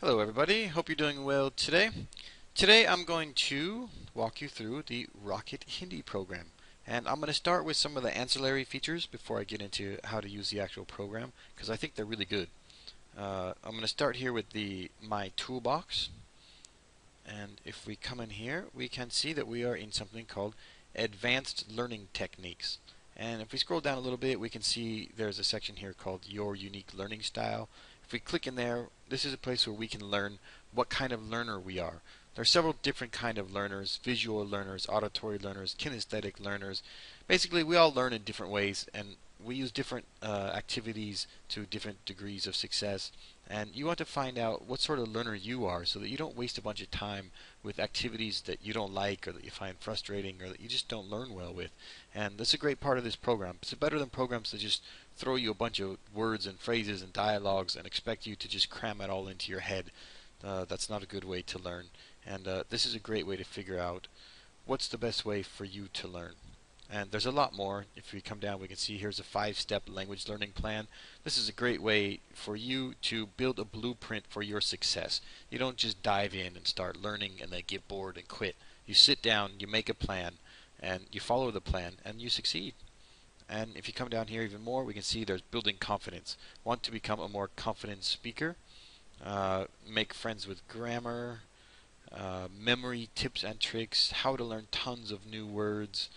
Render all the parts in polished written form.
Hello everybody, hope you're doing well today. Today I'm going to walk you through the Rocket Hindi program. And I'm going to start with some of the ancillary features before I get into how to use the actual program, because I think they're really good. I'm going to start here with the My Toolbox. And if we come in here, we can see that we are in something called Advanced Learning Techniques. And if we scroll down a little bit, we can see there's a section here called Your Unique Learning Style. If we click in there, this is a place where we can learn what kind of learner we are. There are several different kind of learners: visual learners, auditory learners, kinesthetic learners. Basically, we all learn in different ways, and we use different activities to different degrees of success. And you want to find out what sort of learner you are so that you don't waste a bunch of time with activities that you don't like or that you find frustrating or that you just don't learn well with. And that's a great part of this program. It's better than programs that just throw you a bunch of words and phrases and dialogues and expect you to just cram it all into your head. That's not a good way to learn. And this is a great way to figure out what's the best way for you to learn. And there's a lot more. If we come down, we can see here's a 5-step language learning plan. This is a great way for you to build a blueprint for your success. You don't just dive in and start learning and then get bored and quit. You sit down, you make a plan, and you follow the plan, and you succeed. And if you come down here even more, we can see there's building confidence. Want to become a more confident speaker? Make friends with grammar, memory tips and tricks, how to learn tons of new words,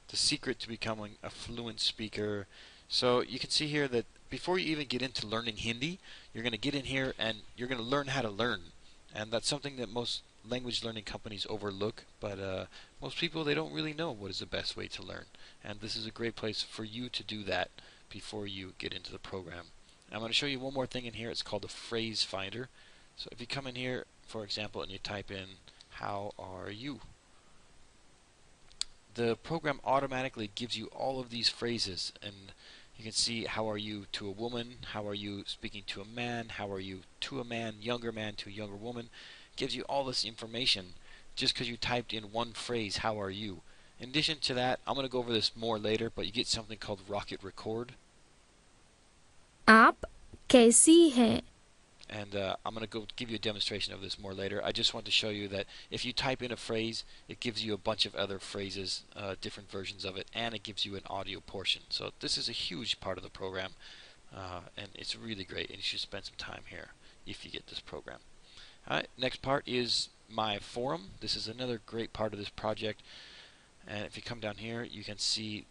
the secret to becoming a fluent speaker. So you can see here that before you even get into learning Hindi, you're going to get in here and you're going to learn how to learn. And that's something that most language learning companies overlook, but most people, they don't really know what is the best way to learn. And this is a great place for you to do that before you get into the program. I'm going to show you one more thing in here. It's called the phrase finder. So if you come in here, for example, and you type in, how are you? The program automatically gives you all of these phrases, and you can see how are you to a woman, how are you speaking to a man, how are you to a man, younger man to a younger woman. It gives you all this information just because you typed in one phrase, how are you. In addition to that, I'm going to go over this more later, but you get something called Rocket Record. आप कैसी हैं? And I'm going to go give you a demonstration of this more later. I just want to show you that if you type in a phrase, it gives you a bunch of other phrases, different versions of it, and it gives you an audio portion. So this is a huge part of the program, and it's really great, and you should spend some time here if you get this program. Alright, next part is my forum. This is another great part of this project, and if you come down here, you can see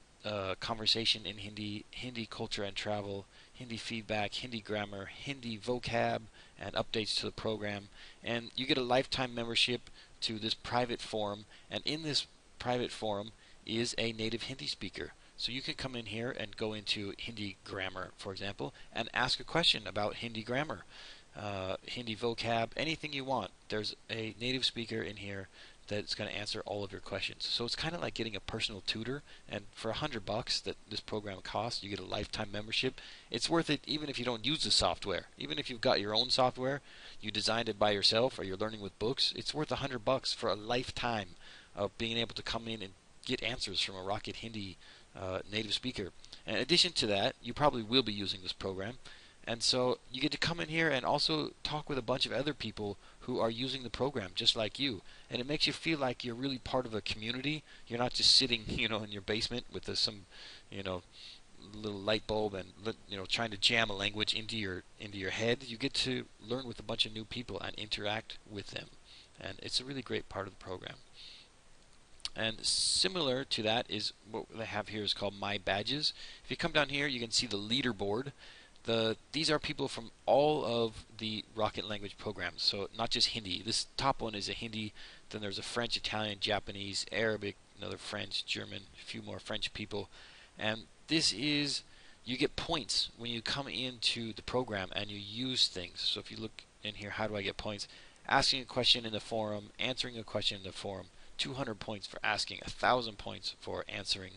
conversation in Hindi, Hindi culture and travel, Hindi feedback, Hindi grammar, Hindi vocab, and updates to the program. And you get a lifetime membership to this private forum, and in this private forum is a native Hindi speaker. So you can come in here and go into Hindi grammar, for example, and ask a question about Hindi grammar, Hindi vocab, anything you want. There's a native speaker in here that's going to answer all of your questions. So it's kind of like getting a personal tutor, and for $100 that this program costs, you get a lifetime membership. It's worth it even if you don't use the software. Even if you've got your own software, you designed it by yourself, or you're learning with books, it's worth $100 for a lifetime of being able to come in and get answers from a Rocket Hindi native speaker. And in addition to that, you probably will be using this program. And so you get to come in here and also talk with a bunch of other people who are using the program just like you. And it makes you feel like you're really part of a community. You're not just sitting, in your basement with some, little light bulb and trying to jam a language into your head. You get to learn with a bunch of new people and interact with them. And it's a really great part of the program. And similar to that is what they have here is called My Badges. If you come down here, you can see the leaderboard. These are people from all of the Rocket language programs, so not just Hindi. This top one is a Hindi, then there's a French, Italian, Japanese, Arabic, another French, German, a few more French people. And this is, you get points when you come into the program and you use things. So if you look in here, how do I get points? Asking a question in the forum, answering a question in the forum, 200 points for asking, 1,000 points for answering.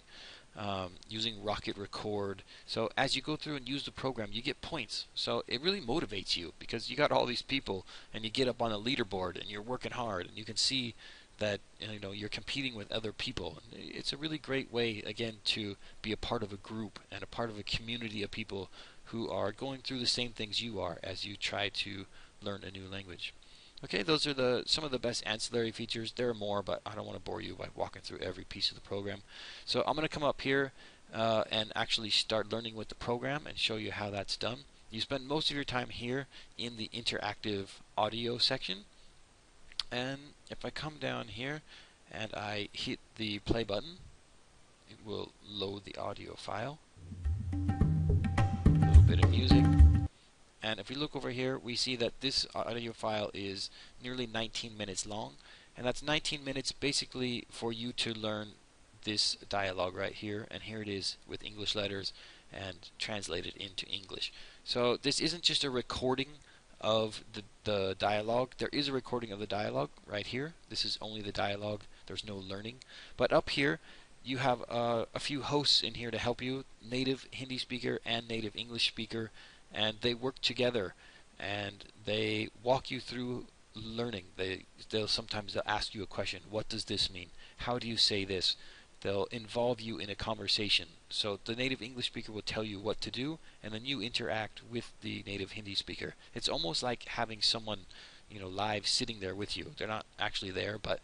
Using Rocket Record. So as you go through and use the program, you get points. So it really motivates you because you got all these people and you get up on a leaderboard and you're working hard and you can see that you're competing with other people. It's a really great way, again, to be a part of a group and a part of a community of people who are going through the same things you are as you try to learn a new language. Okay, those are some of the best ancillary features. There are more, but I don't want to bore you by walking through every piece of the program. So I'm going to come up here and actually start learning with the program and show you how that's done. You spend most of your time here in the interactive audio section. And if I come down here and I hit the play button, it will load the audio file. A little bit of music. And if we look over here, we see that this audio file is nearly 19 minutes long. And that's 19 minutes basically for you to learn this dialogue right here. And here it is with English letters and translated into English. So this isn't just a recording of the dialogue. There is a recording of the dialogue right here. This is only the dialogue. There's no learning. But up here, you have a few hosts in here to help you, native Hindi speaker and native English speaker, and they work together and they walk you through learning. They'll sometimes ask you a question. What does this mean? How do you say this? They'll involve you in a conversation. So the native English speaker will tell you what to do, and then you interact with the native Hindi speaker. It's almost like having someone, live sitting there with you. They're not actually there, but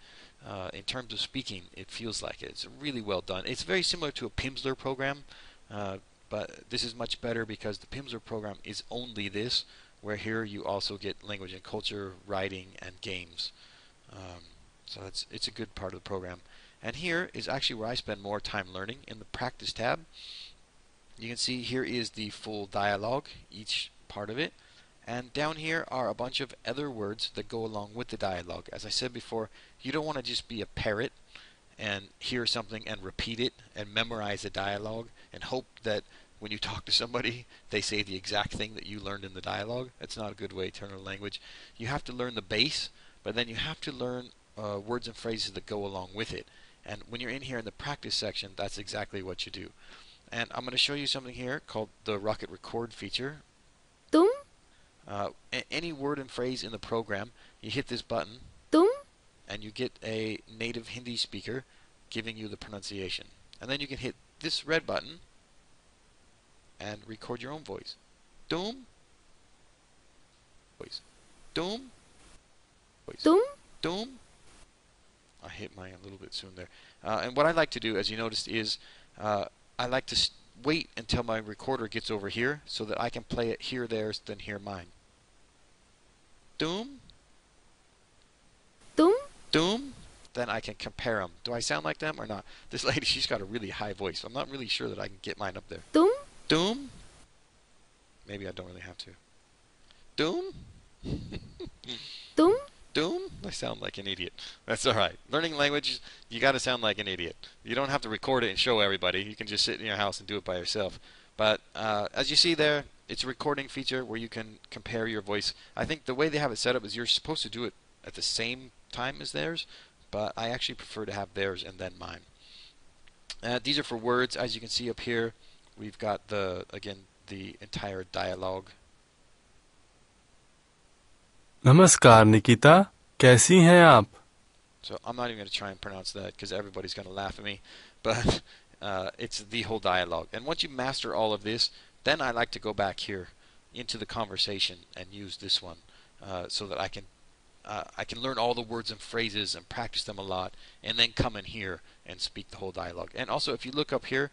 in terms of speaking, it feels like it. It's really well done. It's very similar to a Pimsleur program, but this is much better because the Pimsleur program is only this, where here you also get language and culture, writing, and games. So it's a good part of the program. And here is actually where I spend more time learning. In the practice tab, you can see here is the full dialogue, each part of it. And down here are a bunch of other words that go along with the dialogue. As I said before, you don't want to just be a parrot and hear something and repeat it and memorize the dialogue and hope that when you talk to somebody they say the exact thing that you learned in the dialogue. That's not a good way to learn a language. You have to learn the base, but then you have to learn words and phrases that go along with it. And when you're in here in the practice section, that's exactly what you do. And I'm going to show you something here called the Rocket Record feature. तुम Any word and phrase in the program, you hit this button तुम and you get a native Hindi speaker giving you the pronunciation. And then you can hit this red button and record your own voice. Doom. Voice. Doom. Voice. तुम Doom. I hit mine a little bit soon there. And what I like to do, as you noticed, is I like to wait until my recorder gets over here so that I can play it hear theirs, then hear mine. Doom. तुम Doom. Then I can compare them. Do I sound like them or not? This lady, she's got a really high voice. I'm not really sure that I can get mine up there. तुम Doom. Maybe I don't really have to. Doom. तुम Doom? I sound like an idiot. That's alright. Learning language, you gotta sound like an idiot. You don't have to record it and show everybody. You can just sit in your house and do it by yourself. But as you see there, it's a recording feature where you can compare your voice. I think the way they have it set up is you're supposed to do it at the same time as theirs, but I actually prefer to have theirs and then mine. These are for words. As you can see up here, we've got the entire dialogue. नमस्कार निकिता, कैसी हैं आप? So I'm not even going to try and pronounce that because everybody's going to laugh at me. But it's the whole dialogue. And once you master all of this, then I like to go back here into the conversation and use this one so that I can learn all the words and phrases and practice them a lot, and then come in here and speak the whole dialogue. And also, if you look up here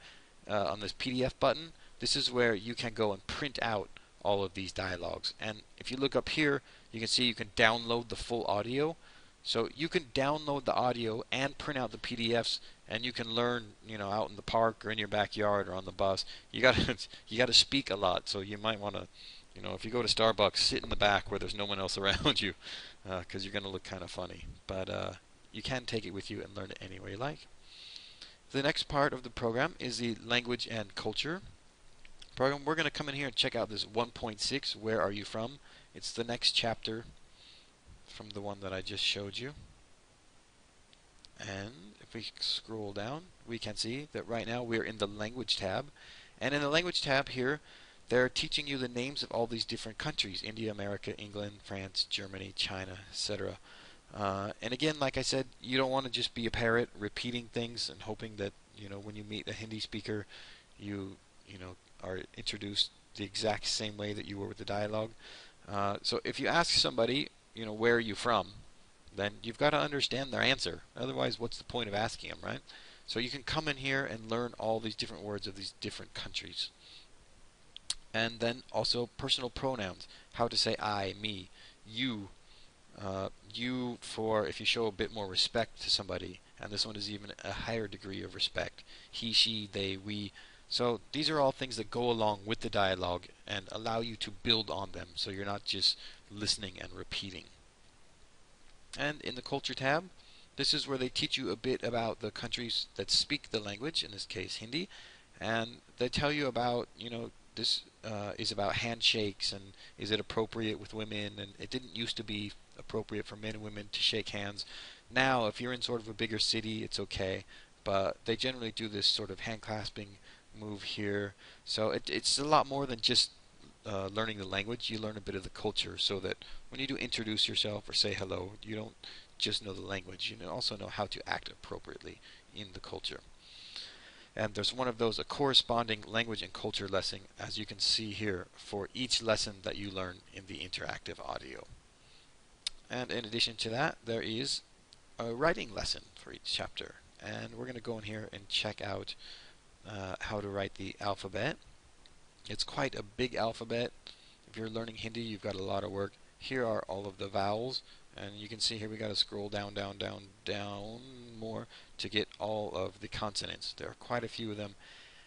on this PDF button, this is where you can go and print out all of these dialogues. And if you look up here, you can see you can download the full audio. So you can download the audio and print out the PDFs, and you can learn, out in the park or in your backyard or on the bus. You gotta speak a lot, so you might want to, if you go to Starbucks, sit in the back where there's no one else around you, because you're gonna look kind of funny. But you can take it with you and learn it any way you like. The next part of the program is the language and culture program. We're going to come in here and check out this 1.6, Where Are You From? It's the next chapter from the one that I just showed you. And if we scroll down, we can see that right now we're in the language tab. And in the language tab here, they're teaching you the names of all these different countries: India, America, England, France, Germany, China, etc. And again, like I said, you don't want to just be a parrot repeating things and hoping that when you meet a Hindi speaker, you are introduced the exact same way that you were with the dialogue. So if you ask somebody, where are you from, then you've got to understand their answer. Otherwise, what's the point of asking them, right? So you can come in here and learn all these different words of these different countries. And then also personal pronouns, how to say I, me, you. You for if you show a bit more respect to somebody, and this one is even a higher degree of respect. He, she, they, we. So these are all things that go along with the dialogue and allow you to build on them, so you're not just listening and repeating. And in the culture tab, this is where they teach you a bit about the countries that speak the language, in this case Hindi, and they tell you about, this is about handshakes and is it appropriate with women, and it didn't used to be appropriate for men and women to shake hands. Now, if you're in sort of a bigger city, it's okay, but they generally do this sort of hand clasping move here. So it's a lot more than just learning the language. You learn a bit of the culture, so that when you do introduce yourself or say hello, you don't just know the language, you also know how to act appropriately in the culture. And there's one of those, a corresponding language and culture lesson, as you can see here, for each lesson that you learn in the interactive audio. And in addition to that, there is a writing lesson for each chapter. And we're going to go in here and check out how to write the alphabet. It's quite a big alphabet. If you're learning Hindi, you've got a lot of work. Here are all of the vowels, and you can see here we got to scroll down, down, down, down more to get all of the consonants. There are quite a few of them.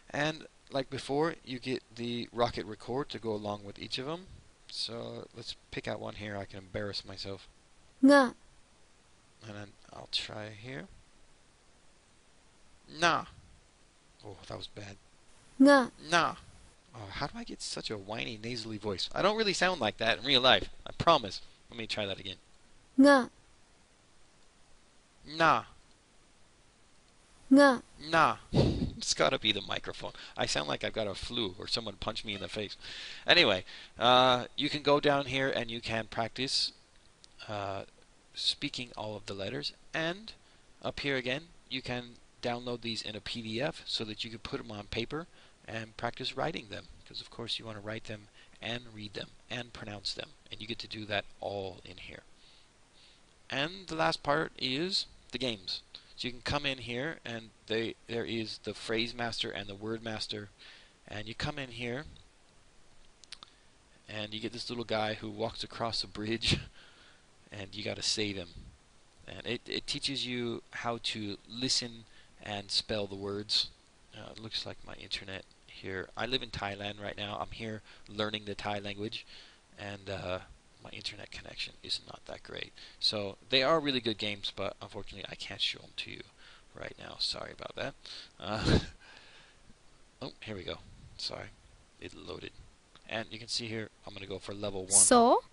And like before, you get the Rocket Record to go along with each of them. So let's pick out one here. I can embarrass myself. Nga. And then I'll try here. Nah. Oh, that was bad. Nga. Nah. Oh, how do I get such a whiny, nasally voice? I don't really sound like that in real life. I promise. Let me try that again. Nga. Nah. Nga. Nah. It's gotta be the microphone. I sound like I've got a flu or someone punched me in the face. Anyway, you can go down here and you can practice speaking all of the letters. And up here again, you can download these in a PDF so that you can put them on paper and practice writing them. Because of course you want to write them and read them and pronounce them. And you get to do that all in here. And the last part is the games. So you can come in here and there is the phrase master and the word master, and you come in here and you get this little guy who walks across a bridge and you got to save him. And it teaches you how to listen and spell the words. It looks like my internet here. I live in Thailand right now. I'm here learning the Thai language, and my internet connection is not that great. So they are really good games, but unfortunately I can't show them to you right now. Sorry about that. Oh, here we go. Sorry. It loaded. And you can see here, I'm going to go for level 1. So.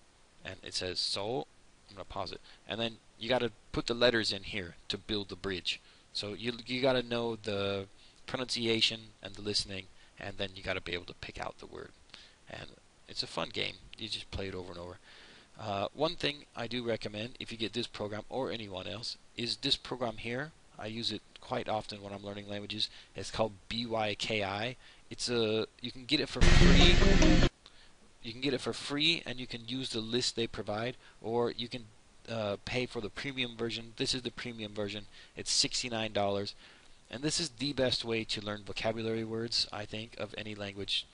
And it says so. I'm going to pause it. And then you got to put the letters in here to build the bridge. So you got to know the pronunciation and the listening, and then you got to be able to pick out the word. And it's a fun game. You just play it over and over. One thing I do recommend, if you get this program or anyone else, is this program here. I use it quite often when I'm learning languages. It's called BYKI. You can get it for free. You can get it for free, and you can use the list they provide, or you can pay for the premium version. This is the premium version. It's $69, and this is the best way to learn vocabulary words, I think, of any language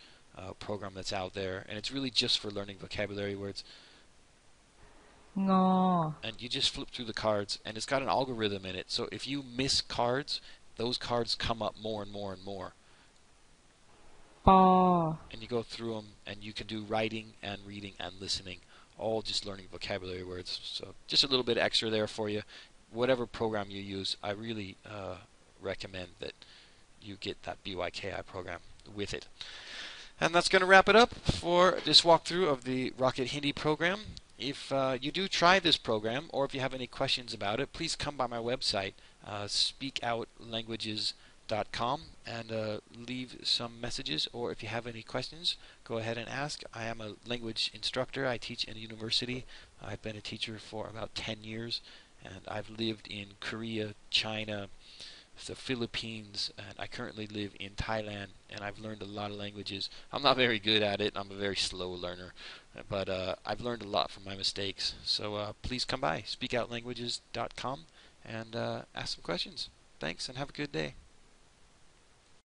program that's out there. And it's really just for learning vocabulary words. Ngò. And you just flip through the cards, and it's got an algorithm in it. So if you miss cards, those cards come up more and more and more. Pò. And you go through them, and you can do writing and reading and listening, all just learning vocabulary words. So just a little bit extra there for you. Whatever program you use, I really recommend that you get that BYKI program with it. And that's going to wrap it up for this walkthrough of the Rocket Hindi program. If you do try this program, or if you have any questions about it, please come by my website, speakoutlanguages.com, and leave some messages. Or if you have any questions, go ahead and ask. I am a language instructor. I teach in a university. I've been a teacher for about 10 years, and I've lived in Korea, China, the Philippines, and I currently live in Thailand, and I've learned a lot of languages. I'm not very good at it. I'm a very slow learner, but I've learned a lot from my mistakes. So please come by, speakoutlanguages.com, and ask some questions. Thanks, and have a good day.